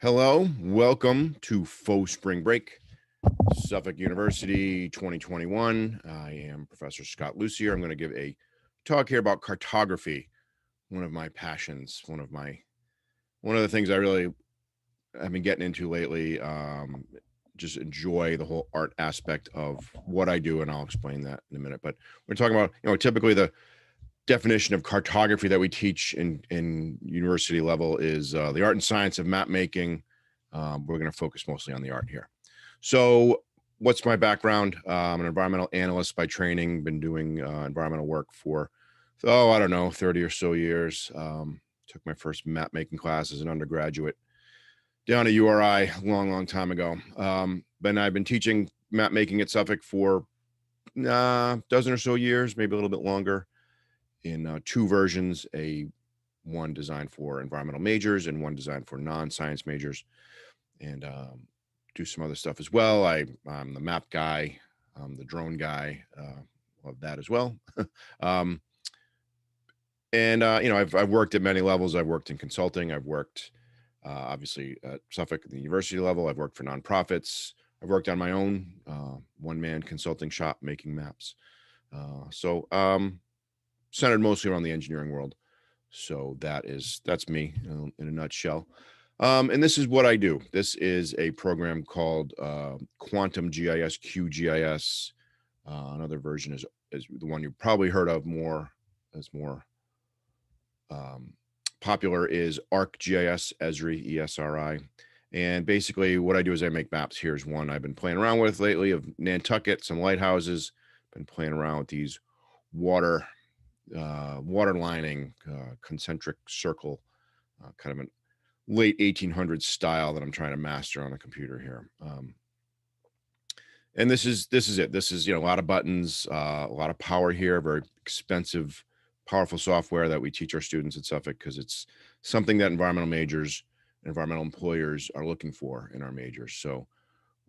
Hello, welcome to Faux Spring Break, Suffolk University 2021. I am Professor Scott Lucier. I'm going to give a talk here about cartography, one of my passions, one of the things I really have been getting into lately. Just enjoy the whole art aspect of what I do, and I'll explain that in a minute. But we're talking about, typically the definition of cartography that we teach in university level is the art and science of map making. We're going to focus mostly on the art here. So what's my background? I'm an environmental analyst by training, been doing environmental work for, I don't know, 30 or so years. Took my first map making class as an undergraduate down at URI a long time ago. But I've been teaching map making at Suffolk for a dozen or so years, maybe a little bit longer, in two versions, one designed for environmental majors and one designed for non-science majors, and do some other stuff as well. I'm the map guy, I'm the drone guy, love that as well. I've worked at many levels. I've worked in consulting. I've worked obviously at Suffolk at the university level. I've worked for nonprofits. I've worked on my own one-man consulting shop making maps. Centered mostly around the engineering world. So that's me in a nutshell. And this is what I do. This is a program called Quantum GIS, QGIS. Another version is the one you've probably heard of more popular is ArcGIS, Esri, ESRI. And basically what I do is I make maps. Here's one I've been playing around with lately of Nantucket, some lighthouses. Been playing around with these water lining, concentric circle, kind of a late 1800s style that I'm trying to master on a computer here. And this is it. This is, a lot of buttons, a lot of power here, very expensive, powerful software that we teach our students at Suffolk because it's something that environmental majors, environmental employers are looking for in our majors. So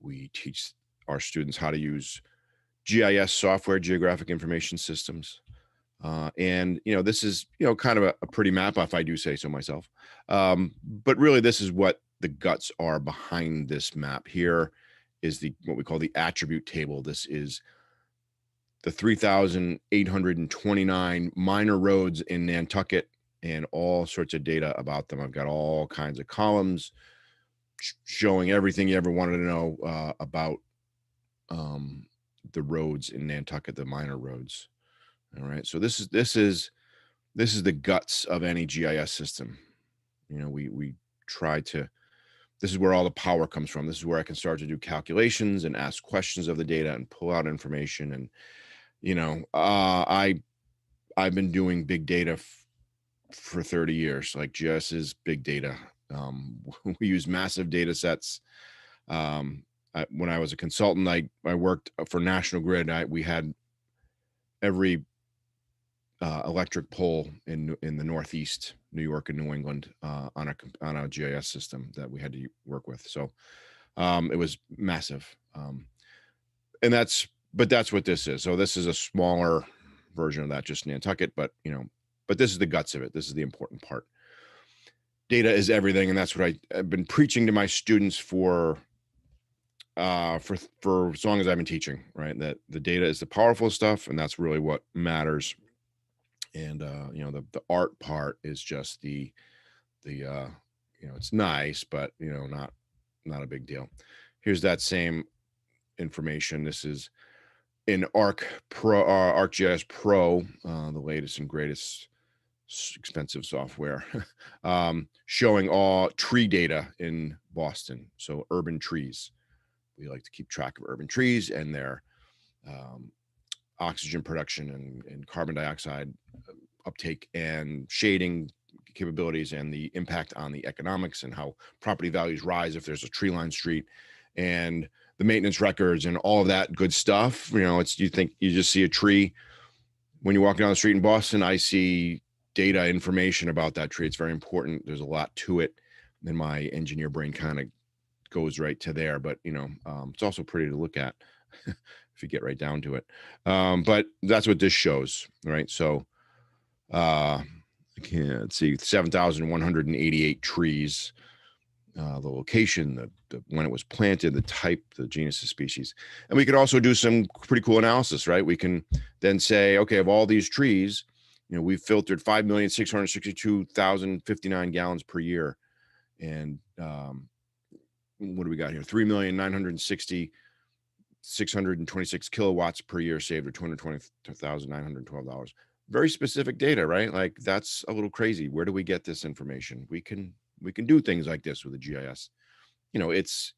we teach our students how to use GIS software, geographic information systems. And this is kind of a pretty map, if I do say so myself. But really, this is what the guts are behind this map. Here is what we call the attribute table. This is the 3,829 minor roads in Nantucket and all sorts of data about them. I've got all kinds of columns showing everything you ever wanted to know about the roads in Nantucket, the minor roads. All right, so this is the guts of any GIS system. We try to. This is where all the power comes from. This is where I can start to do calculations and ask questions of the data and pull out information. And I've been doing big data for 30 years. Like GIS is big data. We use massive data sets. When I was a consultant, I worked for National Grid. We had every electric pole in the Northeast, New York and New England, on a GIS system that we had to work with. So it was massive. And that's what this is. So this is a smaller version of that, just Nantucket, but this is the guts of it. This is the important part. Data is everything. And that's what I've been preaching to my students for as long as I've been teaching, right? That the data is the powerful stuff. And that's really what matters. And the art part is just the it's nice, but not a big deal. Here's that same information. This is in ArcGIS Pro, the latest and greatest expensive software, showing all tree data in Boston. So urban trees. We like to keep track of urban trees and their oxygen production and carbon dioxide uptake and shading capabilities and the impact on the economics and how property values rise if there's a tree lined street and the maintenance records and all of that good stuff. You think you just see a tree when you're walking down the street in Boston. I see data information about that tree. It's very important. There's a lot to it. And my engineer brain kind of goes right to there, but it's also pretty to look at if you get right down to it. But that's what this shows, right? So I can't see 7,188 trees the location, when it was planted, the type, the genus, the species. And we could also do some pretty cool analysis, right? We can then say, okay, of all these trees, we've filtered 5,662,059 gallons per year. And what do we got here? 3,960,626 kilowatts per year saved, or $220,912. Very specific data, right? Like, that's a little crazy. Where do we get this information? We can do things like this with a GIS. It's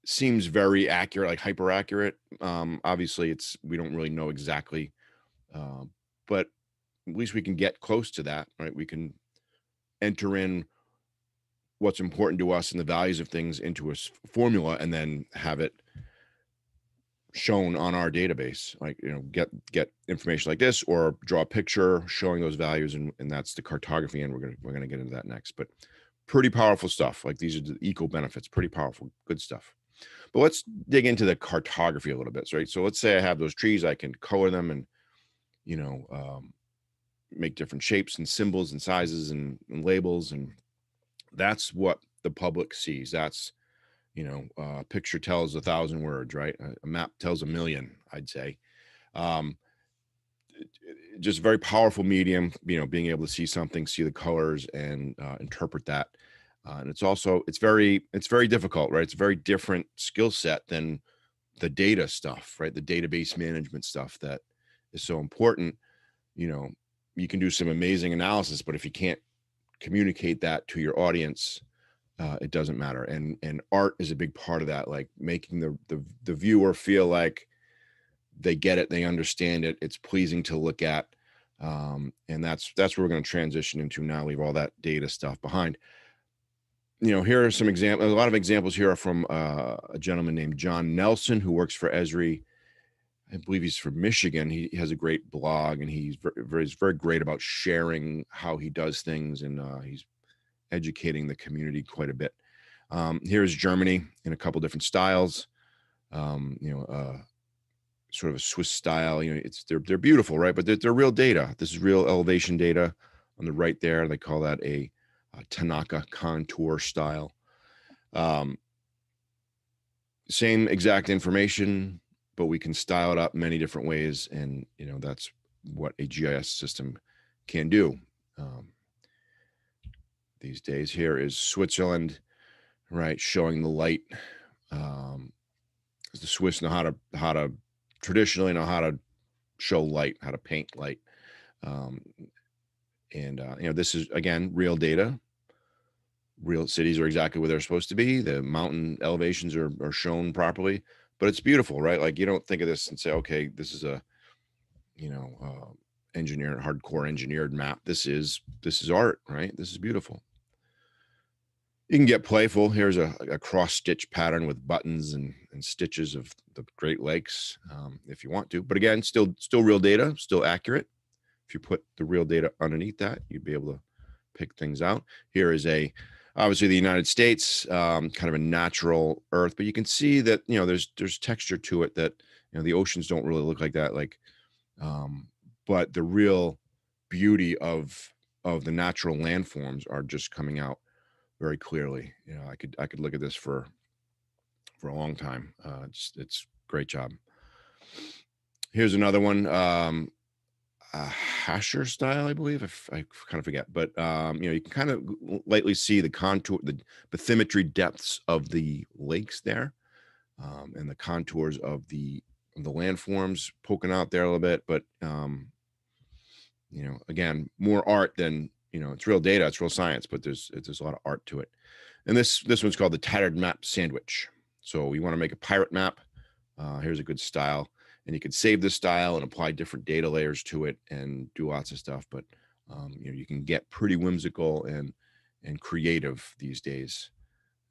seems very accurate, like hyper accurate. Obviously we don't really know exactly, but at least we can get close to that, right? We can enter in what's important to us and the values of things into a formula, and then have it shown on our database. Like, get information like this, or draw a picture showing those values, and that's the cartography, and we're gonna get into that next. But pretty powerful stuff. Like, these are the eco benefits, pretty powerful, good stuff. But let's dig into the cartography a little bit, right? So let's say I have those trees, I can color them and, make different shapes and symbols and sizes and labels. And that's what the public sees. That's, a picture tells 1,000 words, right? A map tells 1,000,000, I'd say. Just very powerful medium, being able to see something, see the colors, and interpret that. And it's very difficult, right? It's a very different skill set than the data stuff, right? The database management stuff that is so important. You can do some amazing analysis, but if you can't communicate that to your audience, it doesn't matter. And art is a big part of that, like making the viewer feel like they get it, they understand it, it's pleasing to look at. And that's where we're going to transition into now. Leave all that data stuff behind. Here are some examples. A lot of examples here are from a gentleman named John Nelson, who works for Esri. I believe he's from Michigan. He has a great blog, and he's very great about sharing how he does things, and he's educating the community quite a bit. Here's Germany in a couple different styles. Sort of a Swiss style. They're beautiful, right? But they're real data. This is real elevation data on the right there. They call that a Tanaka contour style. Same exact information, but we can style it up many different ways. And, that's what a GIS system can do. These days, here is Switzerland, right? Showing the light. The Swiss know how to traditionally know how to show light, how to paint light. This is, again, real data. Real cities are exactly where they're supposed to be. The mountain elevations are shown properly, but it's beautiful, right? Like, you don't think of this and say, okay, this is a, hardcore engineered map. This is art, right? This is beautiful. You can get playful. Here's a cross stitch pattern with buttons and stitches of the Great Lakes, if you want to. But again, still real data, still accurate. If you put the real data underneath that, you'd be able to pick things out. Here is obviously the United States, kind of a natural earth, but you can see that, there's texture to it that, the oceans don't really look like that. Like, but the real beauty of the natural landforms are just coming out very clearly. I could look at this for a long time. It's great job. Here's another one, Hasher style, I believe. I kind of forget, but you can kind of lightly see the contour, the bathymetry depths of the lakes there, and the contours of the landforms poking out there a little bit. But again, more art than, it's real data, it's real science, but there's a lot of art to it. And this one's called the tattered map sandwich. So we want to make a pirate map. Here's a good style, and you can save this style and apply different data layers to it and do lots of stuff. But you can get pretty whimsical and creative these days.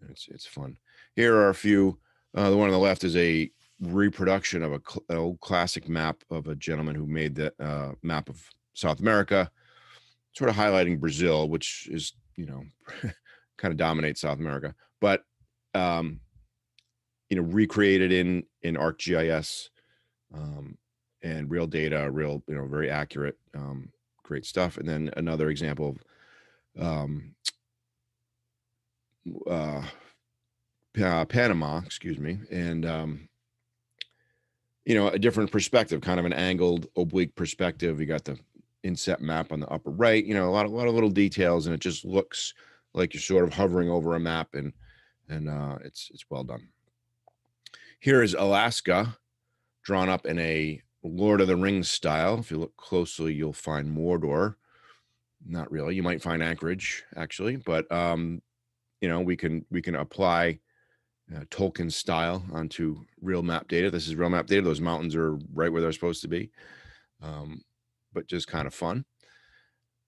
It's fun. Here are a few. The one on the left is a reproduction of an old classic map of a gentleman who made the map of South America, sort of highlighting Brazil, which is, kind of dominates South America, but recreated in ArcGIS, and real data, very accurate, great stuff. And then another example of uh, Panama, excuse me, and a different perspective, kind of an angled, oblique perspective. You got the inset map on the upper right. A lot of little details, and it just looks like you're sort of hovering over a map, and it's well done. Here is Alaska, drawn up in a Lord of the Rings style. If you look closely, you'll find Mordor. Not really. You might find Anchorage, actually, but we can apply Tolkien style onto real map data. This is real map data. Those mountains are right where they're supposed to be, but just kind of fun.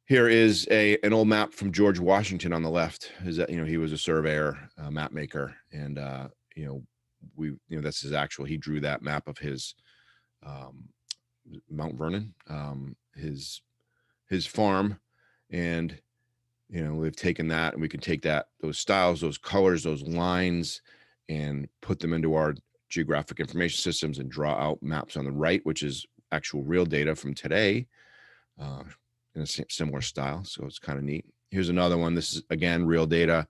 Here is an old map from George Washington on the left. Is that he was a surveyor, map maker, and that's his actual. He drew that map of his Mount Vernon, his farm, and we've taken that, and we can take those styles, those colors, those lines, and put them into our geographic information systems and draw out maps on the right, which is actual real data from today, in a similar style. So it's kind of neat. Here's another one. This is again real data,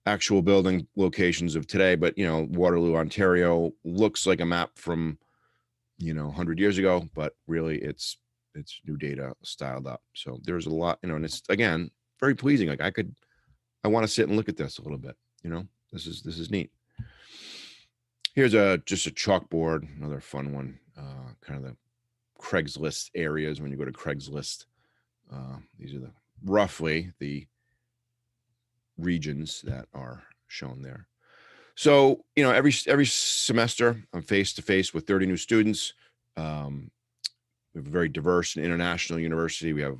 actual building locations of today, but Waterloo, Ontario looks like a map from 100 years ago, but really it's new data styled up. So there's a lot, and it's again very pleasing. Like I want to sit and look at this a little bit. This is neat. Here's just a chalkboard, another fun one. Kind of the Craigslist areas. When you go to Craigslist, these are roughly the regions that are shown there. So every semester I'm face to face with 30 new students. We have a very diverse and international university. We have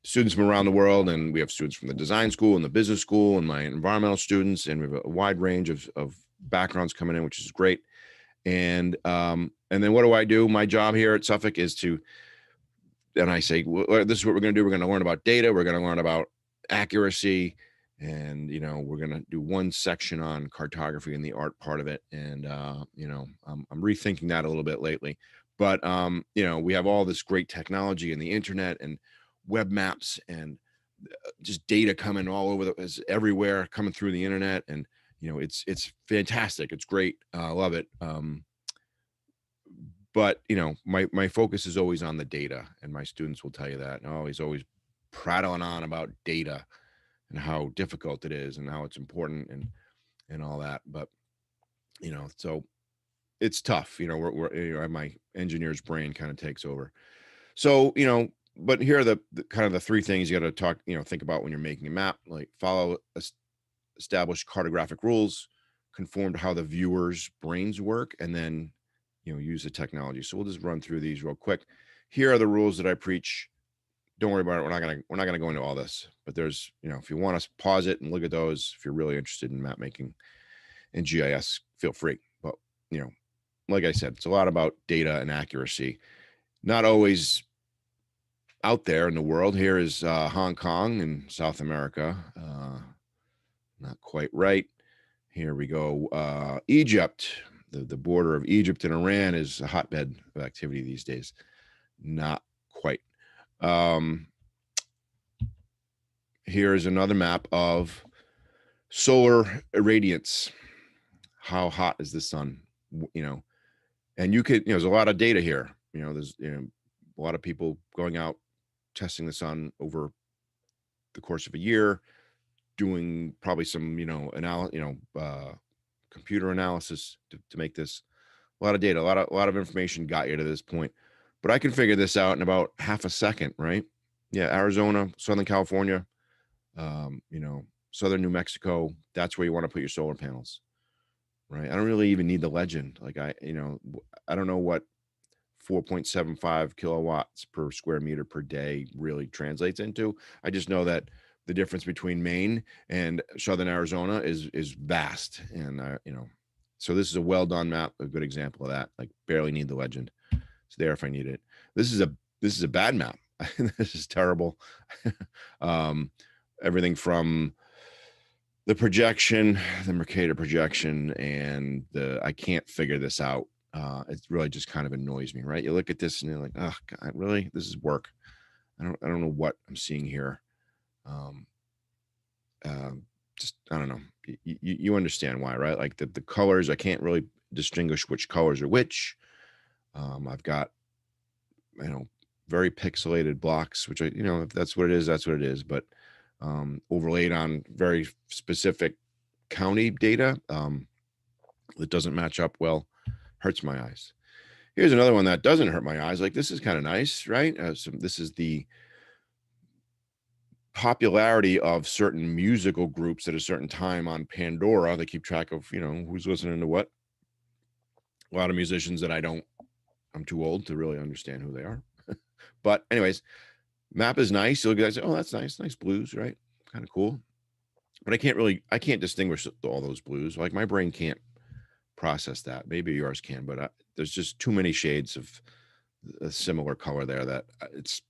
students from around the world, and we have students from the design school and the business school and my environmental students, and we have a wide range of backgrounds coming in, which is great. And then what do I do? My job here at Suffolk is and I say, well, this is what we're going to do. We're going to learn about data. We're going to learn about accuracy. And, we're going to do one section on cartography and the art part of it. And, I'm rethinking that a little bit lately. But, we have all this great technology and the internet and web maps and just data coming all over everywhere, coming through the internet. And, it's fantastic. It's great. I love it. But, my focus is always on the data, and my students will tell you that. He's always prattling on about data and how difficult it is and how it's important and all that. But, so it's tough, we're my engineer's brain kind of takes over. So, but here are the kind of the three things you got to think about when you're making a map. Like, follow established cartographic rules, conform to how the viewer's brains work, and then, use the technology. So we'll just run through these real quick. Here are the rules that I preach. Don't worry about it. We're not gonna go into all this, but there's, if you want to pause it and look at those, if you're really interested in map making and GIS, feel free. But, like I said, it's a lot about data and accuracy. Not always out there in the world. Here is Hong Kong in South America. Not quite right. Here we go. Egypt, the border of Egypt and Iran is a hotbed of activity these days. Not quite. Here's another map of solar irradiance. How hot is the sun? And you could, there's a lot of data here. There's a lot of people going out testing the sun over the course of a year, doing probably some computer analysis to make this. A lot of data, a lot of information got you to this point. But I can figure this out in about half a second, right? Yeah, Arizona, Southern California, Southern New Mexico. That's where you want to put your solar panels, right? I don't really even need the legend. Like I don't know what 4.75 kilowatts per square meter per day really translates into. I just know that the difference between Maine and Southern Arizona is vast. And, so this is a well done map, a good example of that. Like, barely need the legend. It's there if I need it. This is a bad map. This is terrible. Everything from the projection, the Mercator projection, and I can't figure this out. It really just kind of annoys me, right? You look at this and you're like, oh God, really? This is work. I don't know what I'm seeing here. just, I don't know. You understand why, right? Like the colors, I can't really distinguish which colors are which. I've got, you know, very pixelated blocks, which I, you know, if that's what it is, that's what it is. But overlaid on very specific county data that doesn't match up well, hurts my eyes. Here's another one that doesn't hurt my eyes. Like, this is kind of nice, right? So this is the popularity of certain musical groups at a certain time on Pandora. They keep track of, you know, who's listening to what. A lot of musicians that I'm too old to really understand who they are. But anyways, map is nice. You look at it and say, oh, that's nice. Nice blues, right? Kind of cool. But I can't distinguish all those blues. Like, my brain can't process that. Maybe yours can, but there's just too many shades of a similar color there that it's,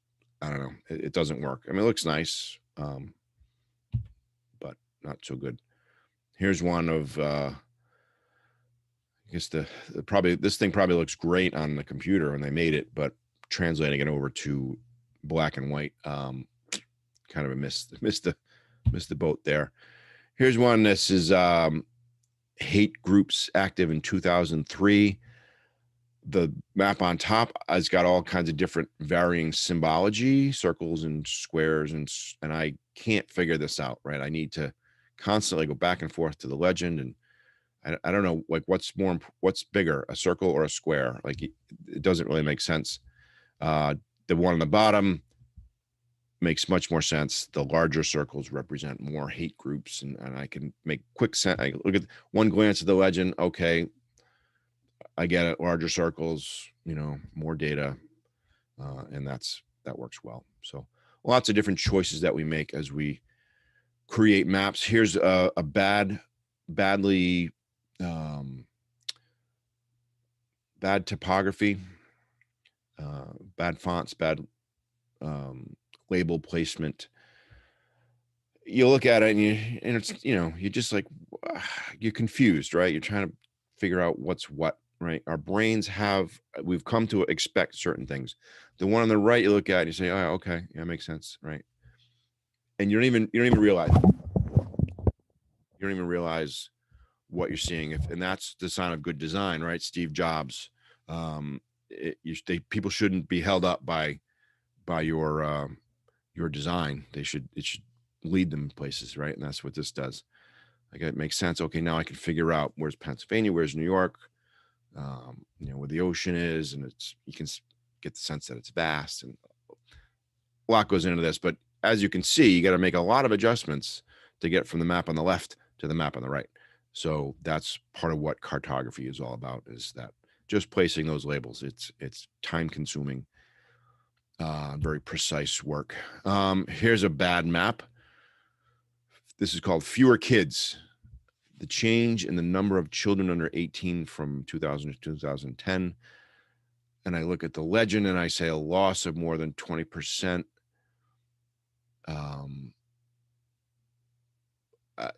I don't know, it doesn't work. I mean, it looks nice, but not so good. Here's one of, I guess this thing probably looks great on the computer when they made it, but translating it over to black and white, kind of missed the boat there. Here's one. This is hate groups active in 2003. The map on top has got all kinds of different varying symbology, circles and squares, and I can't figure this out, right? I need to constantly go back and forth to the legend, and I don't know, like, what's bigger, a circle or a square? Like, it doesn't really make sense. The one on the bottom makes much more sense. The larger circles represent more hate groups, and I can make quick sense. I look at one glance at the legend. Okay, I get it. Larger circles, you know, more data, and that works well. So lots of different choices that we make as we create maps. Here's a badly bad typography, bad fonts, bad label placement. You look at it and it's, you know, you just like, you're confused, right? You're trying to figure out what's what, right? Our brains we've come to expect certain things. The one on the right, you look at it and you say, oh, okay, yeah, makes sense, right? And you don't even realize what you're seeing. And that's the sign of good design, right? Steve Jobs. People shouldn't be held up by your design. It should lead them places, right? And that's what this does. Like, it makes sense. Okay, now I can figure out where's Pennsylvania, where's New York, you know, where the ocean is, and you can get the sense that it's vast, and a lot goes into this. But as you can see, you got to make a lot of adjustments to get from the map on the left to the map on the right. So that's part of what cartography is all about, is that just placing those labels. It's time consuming, very precise work. Here's a bad map. This is called Fewer Kids: The Change in the Number of Children Under 18 from 2000 to 2010. And I look at the legend and I say a loss of more than 20%.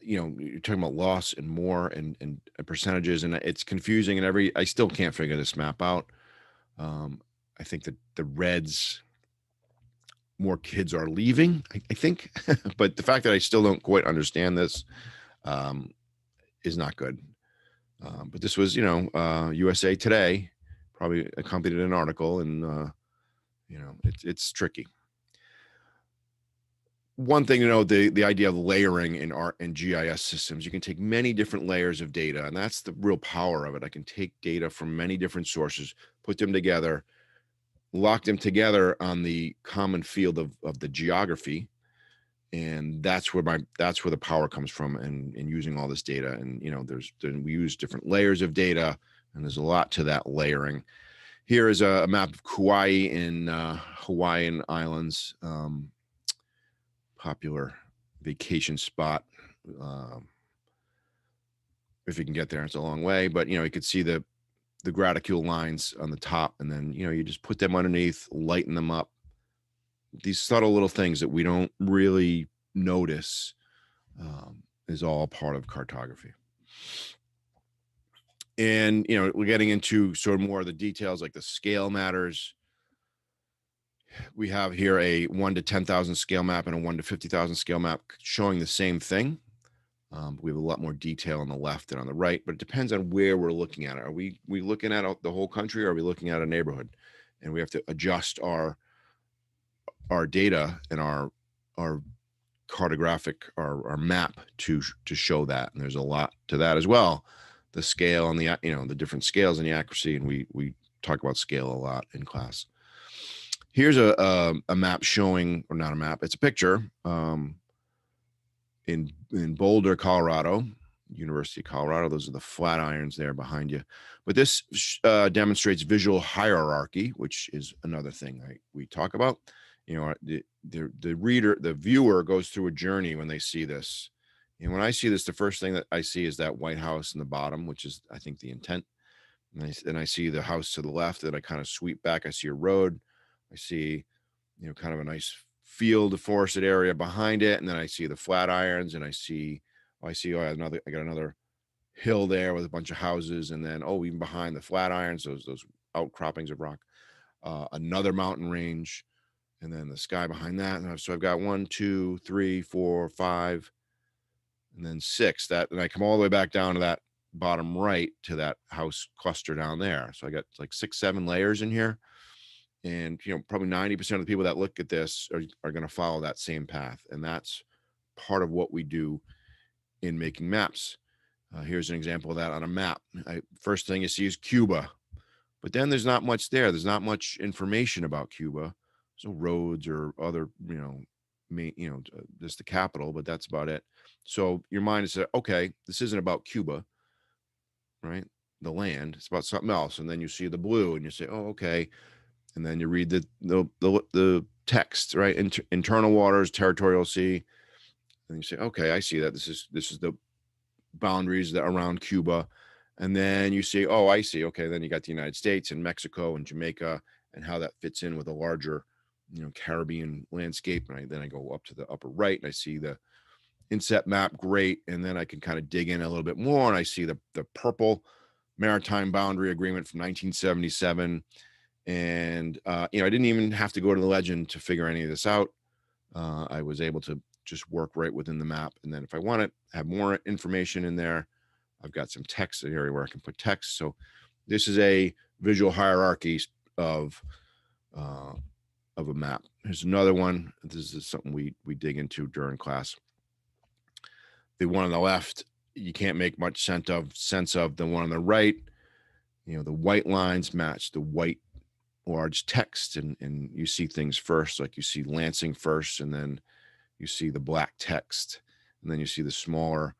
You know, you're talking about loss and more and percentages, and it's confusing. And I still can't figure this map out. I think that the reds, more kids are leaving, I think, but the fact that I still don't quite understand this is not good. But this was, you know, USA Today probably accompanied an article, and you know, it's tricky. One thing to know, the idea of layering in art and GIS systems, you can take many different layers of data, and that's the real power of it. I can take data from many different sources, put them together, lock them together on the common field of the geography, and that's where the power comes from, and using all this data. And, you know, we use different layers of data, and there's a lot to that layering. Here is a map of Kauai in Hawaiian Islands, popular vacation spot. If you can get there, it's a long way, but, you know, you could see the graticule lines on the top, and then, you know, you just put them underneath, lighten them up. These subtle little things that we don't really notice is all part of cartography. And, you know, we're getting into sort of more of the details, like the scale matters. We have here a 1 to 10,000 scale map and a 1 to 50,000 scale map showing the same thing. We have a lot more detail on the left than on the right, but it depends on where we're looking at it. Are we looking at the whole country, or are we looking at a neighborhood? And we have to adjust our data and our cartographic our map to show that. And there's a lot to that as well. The scale and the the different scales and the accuracy, and we talk about scale a lot in class. Here's a map showing, or not a map, it's a picture, in Boulder, Colorado, University of Colorado. Those are the flat irons there behind you. But this demonstrates visual hierarchy, which is another thing we talk about. The reader, the viewer goes through a journey when they see this. And when I see this, the first thing that I see is that White House in the bottom, which is, I think, the intent. And I see the house to the left, and I kind of sweep back. I see a road. I see, kind of a nice field, forested area behind it. And then I see the flat irons, and I got another hill there with a bunch of houses. And then, even behind the flat irons, those outcroppings of rock, another mountain range, and then the sky behind that. And so I've got 1, 2, 3, 4, 5, and then 6. And I come all the way back down to that bottom right to that house cluster down there. So I got like 6, 7 layers in here. And, probably 90% of the people that look at this are going to follow that same path. And that's part of what we do in making maps. Here's an example of that on a map. First thing you see is Cuba, but then there's not much there. There's not much information about Cuba. So roads or other, just the capital, but that's about it. So your mind is, okay, this isn't about Cuba, right? The land, it's about something else. And then you see the blue and you say, oh, okay. And then you read the text, right? Internal waters, territorial sea. And you say, okay, I see that. This is the boundaries that around Cuba. And then you say, oh, I see. Okay, then you got the United States and Mexico and Jamaica, and how that fits in with a larger, Caribbean landscape. And then I go up to the upper right, and I see the inset map. Great. And then I can kind of dig in a little bit more, and I see the purple maritime boundary agreement from 1977. And I didn't even have to go to the legend to figure any of this out. I was able to just work right within the map. And then if I want to have more information in there, I've got some text area where I can put text. So this is a visual hierarchy of a map. Here's another one. This is something we dig into during class. The one on the left, you can't make much sense of. The one on the right, the white lines match the white large text, and you see things first, like you see Lansing first, and then you see the black text, and then you see the smaller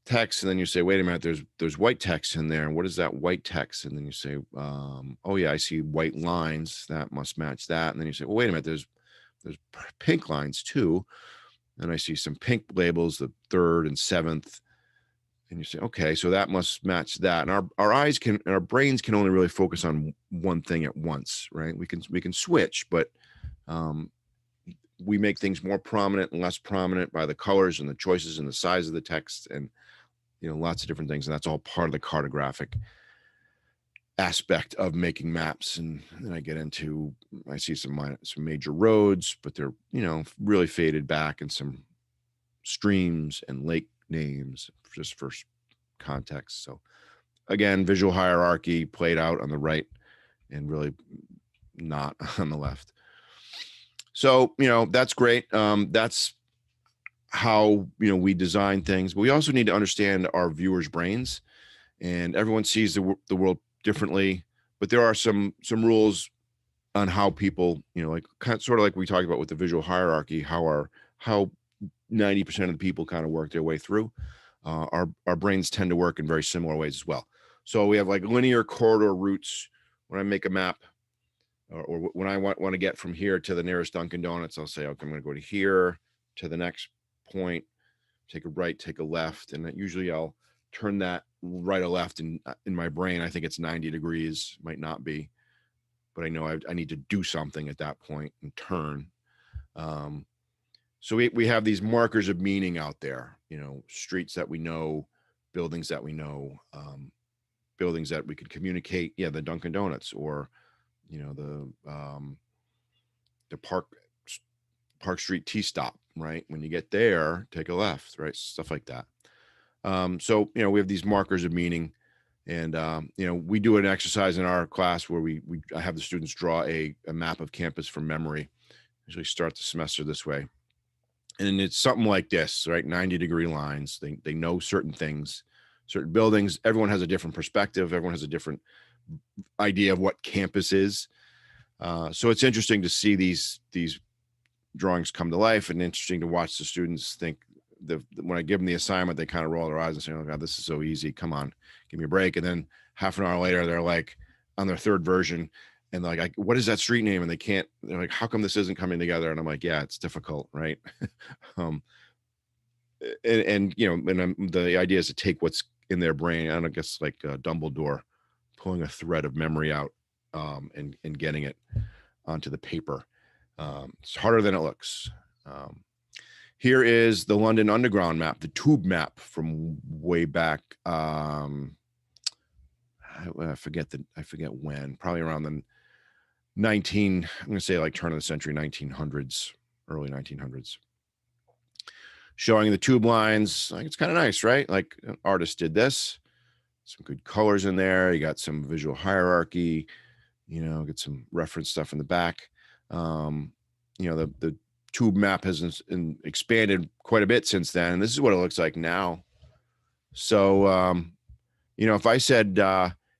text, and then you say, wait a minute, there's white text in there, and what is that white text? And then you say, oh yeah, I see white lines, that must match that. And then you say, well, wait a minute, there's pink lines too, and I see some pink labels, the 3rd and 7th. And you say, okay, so that must match that. And our eyes and our brains can only really focus on one thing at once, right? We can switch, but we make things more prominent and less prominent by the colors and the choices and the size of the text, and lots of different things. And that's all part of the cartographic aspect of making maps. And then I see some major roads, but they're really faded back, and some streams and lake names just for context. So again, visual hierarchy played out on the right and really not on the left. So, that's great. That's how, we design things, but we also need to understand our viewers' brains, and everyone sees the world differently, but there are some rules on how people, like sort of like we talked about with the visual hierarchy, how 90% of the people kind of work their way through. Our brains tend to work in very similar ways as well. So we have like linear corridor routes. When I make a map, or when I want to get from here to the nearest Dunkin' Donuts, I'll say, okay, I'm going to go to here to the next point, take a right, take a left, and usually I'll turn that right or left in my brain. I think it's 90 degrees, might not be, but I know I need to do something at that point and turn. So we have these markers of meaning out there, streets that we know, buildings that we know, buildings that we could communicate. Yeah, the Dunkin' Donuts, or the Park Street Tea Stop, right? When you get there, take a left, right? Stuff like that. So, we have these markers of meaning, and, we do an exercise in our class where I have the students draw a map of campus from memory. Usually start the semester this way. And it's something like this, right? 90-degree lines. They know certain things, certain buildings. Everyone has a different perspective. Everyone has a different idea of what campus is. So it's interesting to see these drawings come to life, and interesting to watch the students think. When I give them the assignment, they kind of roll their eyes and say, "Oh God, this is so easy. Come on, give me a break." And then half an hour later, they're like on their third version, and they're like, "What is that street name?" And they can't. They're like, "How come this isn't coming together?" And I'm like, "Yeah, it's difficult, right?" um, and the idea is to take what's in their brain. I don't guess like Dumbledore pulling a thread of memory out, and getting it onto the paper. It's harder than it looks. Here is the London Underground map, the tube map from way back. I forget when, probably around the I'm going to say like turn of the century, 1900s, early 1900s. Showing the tube lines. Like, it's kind of nice, right? Like, an artist did this. Some good colors in there. You got some visual hierarchy, get some reference stuff in the back. The tube map has expanded quite a bit since then, and this is what it looks like now. So, if I said,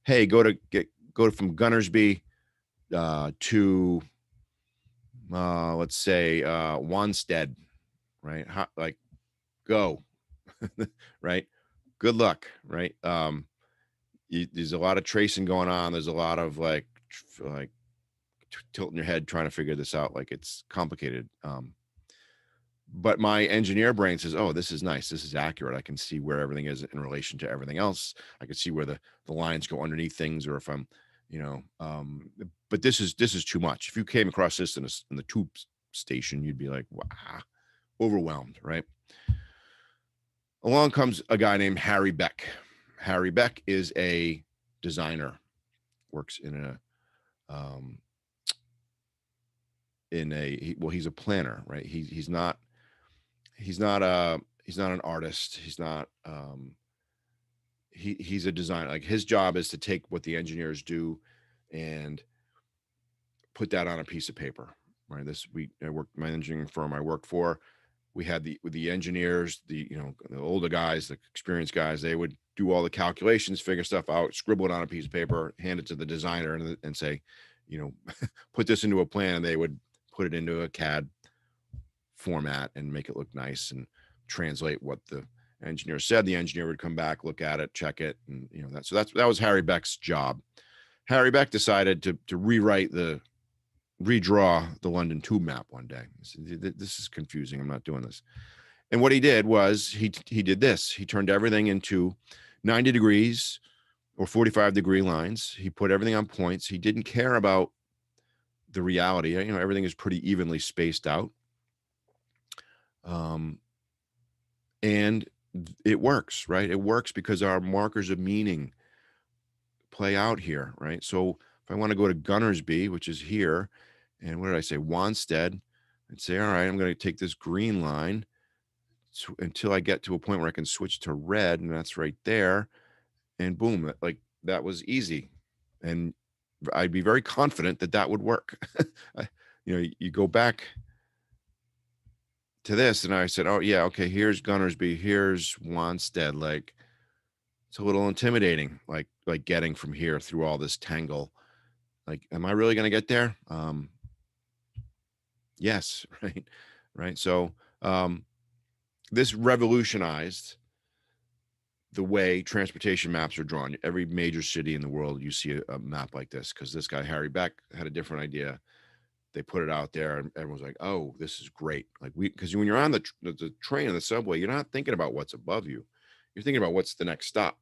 "Hey, go from Gunnersby to, let's say, Wanstead," right? Go, right? Good luck, right? There's a lot of tracing going on. There's a lot of like tilting your head trying to figure this out. Like, it's complicated. But my engineer brain says, "Oh, this is nice. This is accurate. I can see where everything is in relation to everything else. I can see where the lines go underneath things, or if I'm, but this is too much." If you came across this in the tube station, you'd be like, "Wow, overwhelmed," right? Along comes a guy named Harry Beck. Harry Beck is a designer, works in he's a planner, right? He's not an artist. He's not he's a designer. Like, his job is to take what the engineers do and put that on a piece of paper, right? I worked my engineering firm I worked for. We had the engineers, the older guys, the experienced guys. They would do all the calculations, figure stuff out, scribble it on a piece of paper, hand it to the designer, and say, put this into a plan. And they would put it into a CAD format and make it look nice and translate what the engineer said. The engineer would come back, look at it, check it, and that was Harry Beck's job. Harry Beck decided to redraw the London tube map one day. He said, "This is confusing. I'm not doing this." And what he did was he did this. He turned everything into 90 degrees or 45-degree lines. He put everything on points. He didn't care about the reality. Everything is pretty evenly spaced out. And it works, right? It works because our markers of meaning play out here, right? So if I want to go to Gunnersby, which is here, and what did I say? Wanstead, I'd say, all right, I'm going to take this green line until I get to a point where I can switch to red, and that's right there. And boom, that was easy. And I'd be very confident that would work. You go back to this, and I said, "Oh yeah, okay, here's Gunnersby, here's Wanstead." Like, it's a little intimidating, like getting from here through all this tangle. Like, am I really going to get there? Yes, right. So, this revolutionized the way transportation maps are drawn. Every major city in the world, you see a map like this, because this guy Harry Beck had a different idea. They put it out there, and everyone's like, "Oh, this is great!" Like, because when you're on the train or the subway, you're not thinking about what's above you. You're thinking about what's the next stop,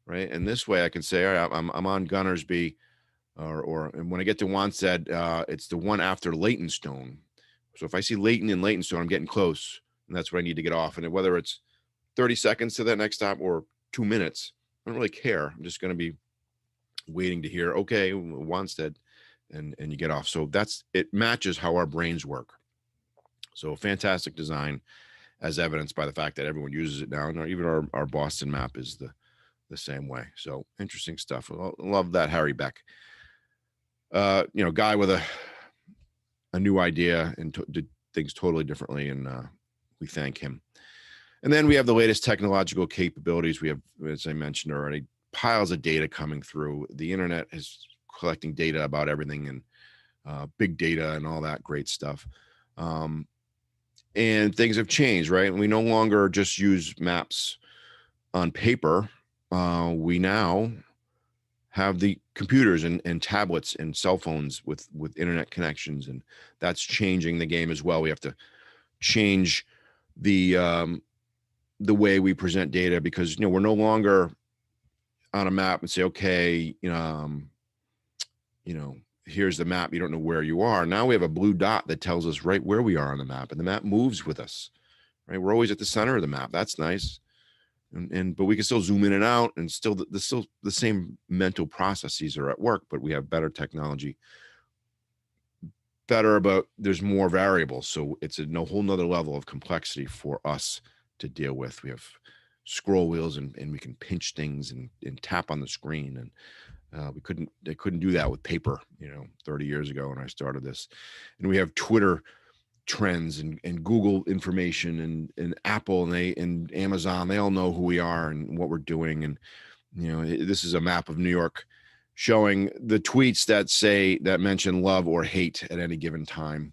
right? And this way, I can say, "All right, I'm on Gunnersby, and when I get to Wanstead, it's the one after Leytonstone. So if I see Leyton and Leytonstone, I'm getting close, and that's where I need to get off. And whether it's 30 seconds to that next stop or 2 minutes, I don't really care. I'm just going to be waiting to hear, okay, Wanstead, and you get off. So it matches how our brains work. So fantastic design. as evidenced by the fact that everyone uses it now. And even our Boston map is the same way. So interesting stuff. Love that Harry Beck. Guy with a new idea and did things totally differently, and we thank him. And then we have the latest technological capabilities. We have, as I mentioned already, piles of data coming through. The internet is collecting data about everything, and big data and all that great stuff. And things have changed, right? And we no longer just use maps on paper. We now have the computers and tablets and cell phones with internet connections, and that's changing the game as well. We have to change the way we present data, because we're no longer on a map and say, okay, here's the map. You don't know where you are. Now we have a blue dot that tells us right where we are on the map, and the map moves with us, right? We're always at the center of the map. That's nice. But we can still zoom in and out, and still the same mental processes are at work, but we have better technology, but there's more variables. So it's a whole nother level of complexity for us to deal with. We have scroll wheels, and we can pinch things and tap on the screen. And they couldn't do that with paper, 30 years ago when I started this. And we have Twitter trends and Google information and Apple and Amazon. They all know who we are and what we're doing. And, this is a map of New York showing the tweets that mention love or hate at any given time,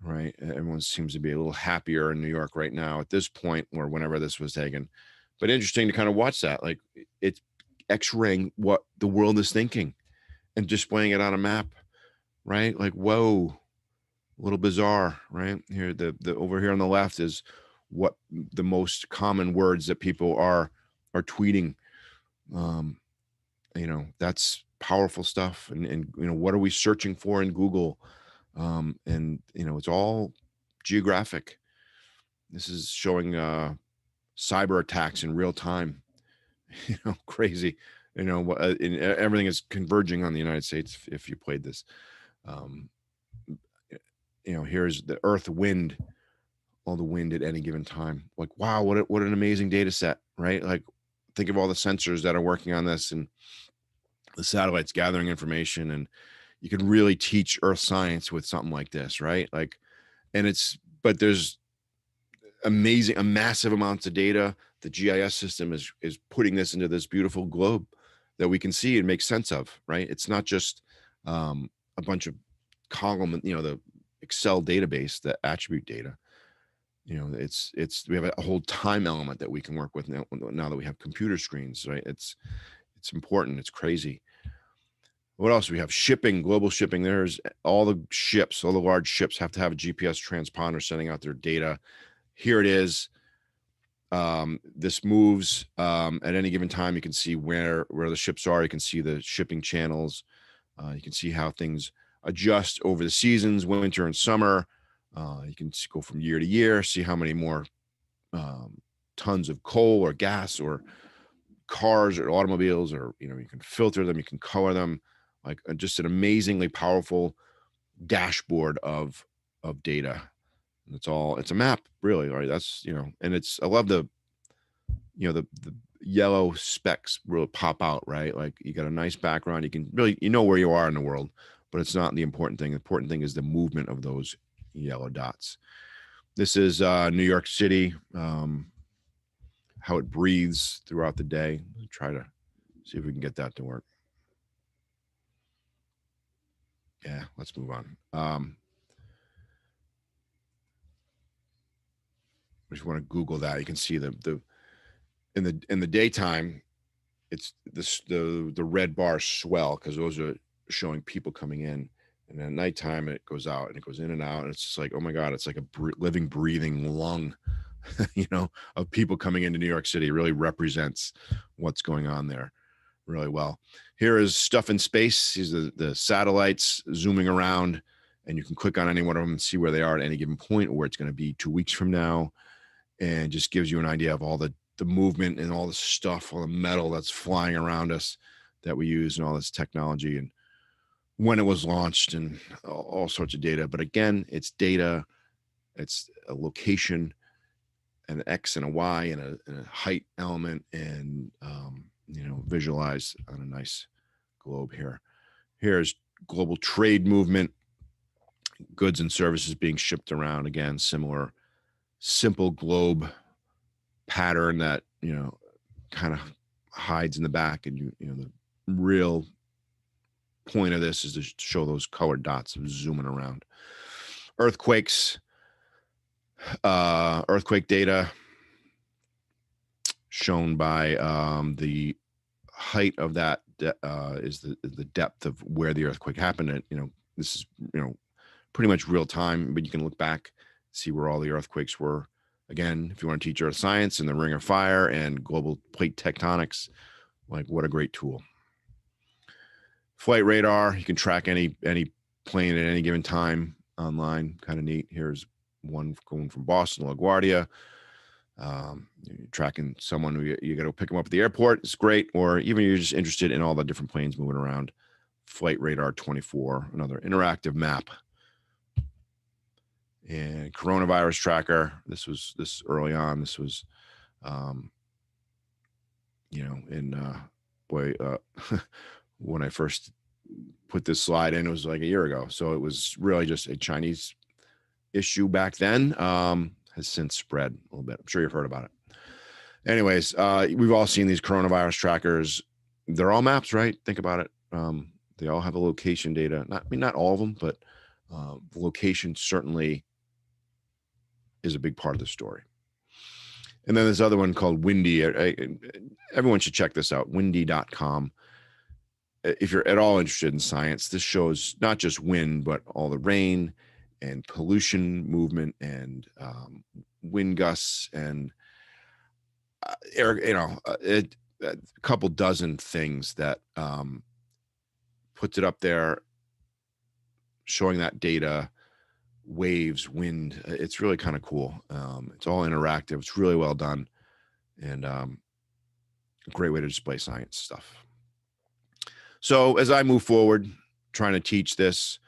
right? Everyone seems to be a little happier in New York right now at this point, or whenever this was taken. But interesting to kind of watch that. Like, it's x-raying what the world is thinking and displaying it on a map, right? Like, whoa, a little bizarre, right? Here, the over here on the left is what the most common words that people are tweeting. That's powerful stuff. And what are we searching for in Google? And it's all geographic. This is showing cyber attacks in real time. Crazy. Everything is converging on the United States. If you played this, here's the earth wind, all the wind at any given time. Like, wow, what an amazing data set, right? Like, think of all the sensors that are working on this, and the satellites gathering information, and you can really teach earth science with something like this, right? Like, but there's massive amounts of data. The GIS system is putting this into this beautiful globe that we can see and make sense of, right? It's not just a bunch of column, the Excel database, the attribute data. We have a whole time element that we can work with now that we have computer screens, right? It's important. It's crazy. What else? We have shipping, global shipping. There's all the large ships have to have a GPS transponder sending out their data. Here it is. This moves at any given time. You can see where the ships are. You can see the shipping channels. You can see how things adjust over the seasons, winter and summer. You can go from year to year, see how many more tons of coal or gas or cars or automobiles, or you can filter them, you can color them. Like, just an amazingly powerful dashboard of data. And it's a map, really, right? That's and I love the yellow specks really pop out, right? Like, you got a nice background, you can really where you are in the world, but it's not the important thing. The important thing is the movement of those yellow dots. This is New York City, how it breathes throughout the day. Try to see if we can get that to work. Yeah, let's move on. We just want to Google that. You can see the in the daytime, it's the red bars swell because those are showing people coming in, and at nighttime it goes out and it goes in and out, and it's just like, oh my God, it's like a living, breathing lung, of people coming into New York City. It really represents what's going on there really well. Here is stuff in space. These are the satellites zooming around, and you can click on any one of them and see where they are at any given point, or where it's going to be 2 weeks from now, and just gives you an idea of all the movement and all the stuff, all the metal that's flying around us that we use, and all this technology, and when it was launched, and all sorts of data. But again, it's data, it's a location, an X and a Y and a height element, and visualize on a nice globe here. Here's global trade movement, goods and services being shipped around. Again, similar simple globe pattern that kind of hides in the back, and the real point of this is to show those colored dots zooming around. Earthquakes, earthquake data shown by the height of that is the depth of where the earthquake happened. And this is pretty much real time, but you can look back, see where all the earthquakes were. Again, if you want to teach earth science and the ring of fire and global plate tectonics, like, what a great tool. Flight radar, you can track any plane at any given time online. Kind of neat. Here's one going from Boston to LaGuardia. You're tracking someone who you got to pick them up at the airport. It's great. Or even you're just interested in all the different planes moving around. Flight radar 24, another interactive map. And coronavirus tracker. This early on. This was, when I first put this slide in, it was like a year ago. So it was really just a Chinese issue back then. Has since spread a little bit. I'm sure you've heard about it. Anyways, we've all seen these coronavirus trackers. They're all maps, right? Think about it. They all have a location data. Not all of them, but the location certainly is a big part of the story. And then this other one called Windy. Everyone should check this out, windy.com. If you're at all interested in science, this shows not just wind, but all the rain and pollution movement and wind gusts and a couple dozen things that puts it up there, showing that data, waves, wind. It's really kind of cool. It's all interactive. It's really well done, and a great way to display science stuff. So as I move forward, trying to teach this,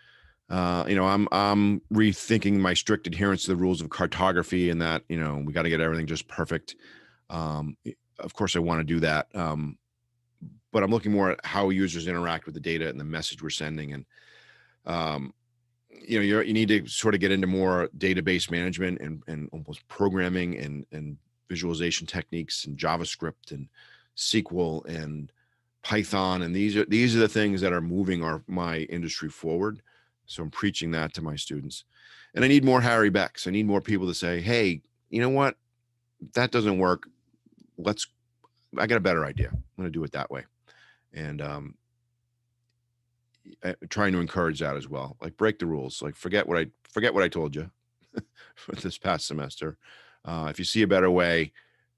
I'm rethinking my strict adherence to the rules of cartography, and that we got to get everything just perfect. Of course, I want to do that, but I'm looking more at how users interact with the data and the message we're sending, and you need to sort of get into more database management and almost programming and visualization techniques and JavaScript and SQL and Python. And these are the things that are moving my industry forward. So I'm preaching that to my students. And I need more Harry Becks. I need more people to say, hey, you know what? That doesn't work. I got a better idea. I'm going to do it that way. And trying to encourage that as well. Like, break the rules. Like, forget what I told you for this past semester. If you see a better way,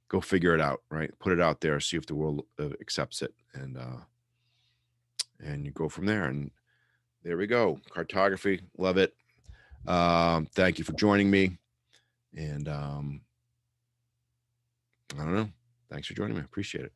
go figure it out, right? Put it out there, see if the world accepts it, and you go from there. And there we go. Cartography, love it. Thank you for joining me. And I don't know. Thanks for joining me. Appreciate it.